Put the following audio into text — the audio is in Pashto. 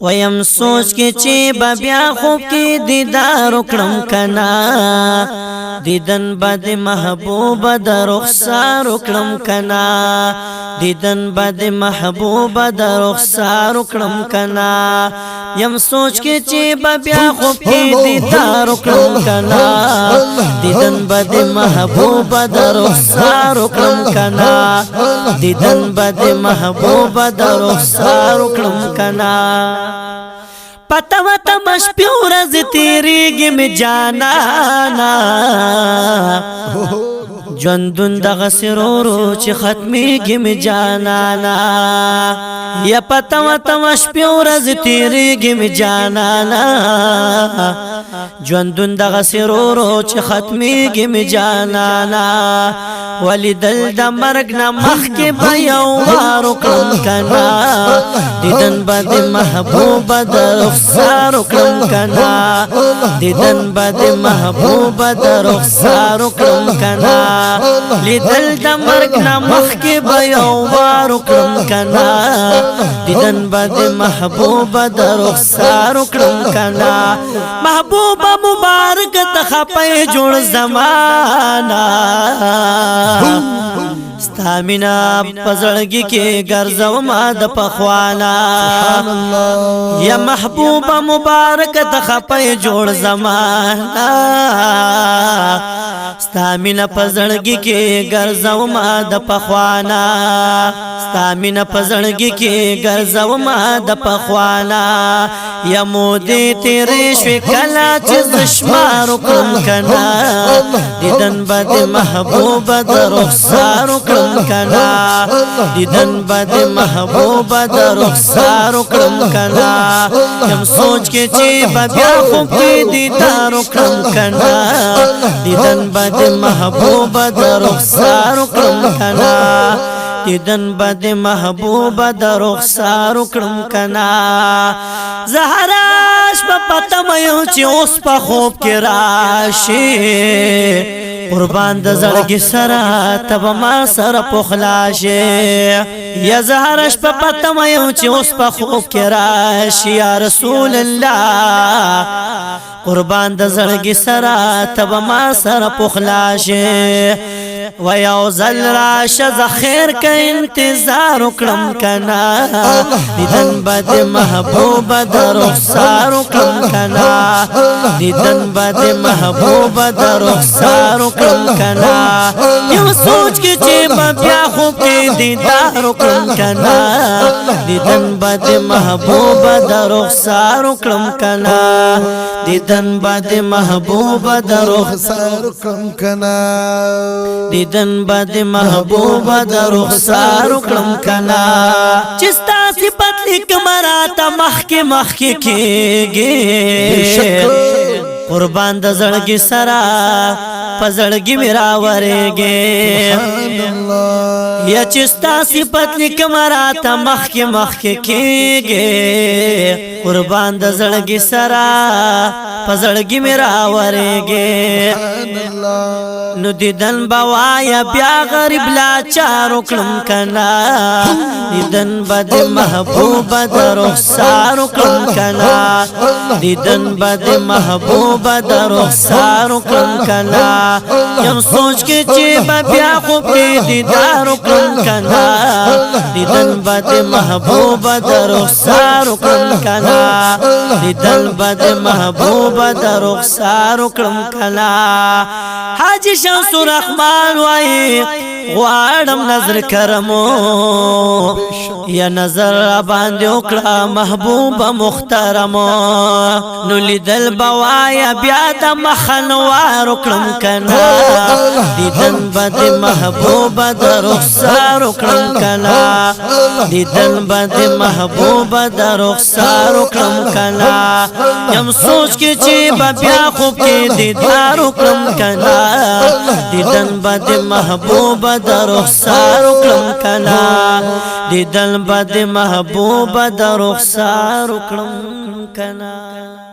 ویم سوچ کې چې بیا خوب کې دیدار وکړم کنا دیدن بد محبوب د رخسار وکړم کنا دیدن بد محبوب د رخسار وکړم کنا یم سوچ کې چې بیا خوب کې دیدار وکړم کنا دیدن بد محبوب د رخسار وکړم کنا دیدن بد محبوب د رخسار وکړم کنا پتا وتا مش پیورز تیریږي می جانانا ژوندون دغه سرورو چې ختميږي می جانانا یا پتا وتا مش پیورز تیریږي می جانانا ژوندون دغه سرورو چې ختميږي می جانانا ولیدل د مرګ نه مخکې به یو وار وکړم کنا دیدن بد محبوب د رخسار وکړم کنا دیدن بد محبوب د رخسار وکړم کنا لیدل د مرګ نه مخکې به یو وار وکړم کنا دیدن بد محبوب د رخسار وکړم کنا محبوب مبارک ته خپې جوړ زمانہ ستامینا پزړګي کې ګرځو ما د پخوانا یا محبوب مبارک ته خپې جوړ زمانہ ستامینا پزړګي کې ګرځو ما د پخوانا ستامینا پزړګي کې ګرځو ما د پخوانا یا مودې تیرې شوې کلا چې زشمار وکړم کنا دیدن بد محبوب د رخسار وکړم کنا دیدن بد محبوب د رخسار وکړم کنا یم سوچ کې چې بیا خوب کې دیدار وکړم کنا دیدن بد محبوب د رخسار وکړم کنا دیدن بد محبوب د رخسار وکړم کنا زهراش په پته مې چې اوس په خوب کې راشي قربان د زړګي سره تب ما سره پخلاشه یا زهرش په پته مې چې اوس په خوب کې راشي یا رسول الله قربان د زړګي سره تب ما سره پخلاشه و یو زل راشه ز خیر کا انتظار وکړم کنا دیدن بد محبوب د رخسار وکړم کنا دیدن بد محبوب د رخسار وکړم کنا یو سوچ کې چې بیا خوب کې دیدار وکړم کنا دیدن بد محبوب د رخسار وکړم کنا دیدن بد محبوب د رخسار وکړم کنا دیدن بد محبوب د رخسار وکړم کنا چې ستا صفت لیک مراته مخکې مخکې کېږي قربان د زړګي سره په زړګي مې راورېږي یا چې ستا صفت لیک مراته مخکې مخکې کېږي قربان د زړګي سره په زړګي مې راورېږي نو دیدن بوایا بیا غریب لاچار وکړم کنا دیدن بد محبوب د رخسار وکړم کنا دیدن بد محبوب د رخسار وکړم کنا یم سوچ کې چې بیا خوب کې دیدار وکړم کنا دیدن بد محبوب د رخسار وکړم کنا دیدن بد محبوب د رخسار وکړم کنا حاجی شمس الرحمن وای غواړم نظر کرمو یا نظر باندې وکړه محبوب محترمو نو لیدل بوایا بیا د مخنوار وکړم کنا دیدن بد محبوب د رخسار وکړم کنا دیدن بد محبوب د رخسار وکړم کنا یم سوچ کې چې بیا خوب کې دیدار وکړم کنا دیدن بد محبوب د رخسار وکړم کنا دیدن بد محبوب د رخسار وکړم کنا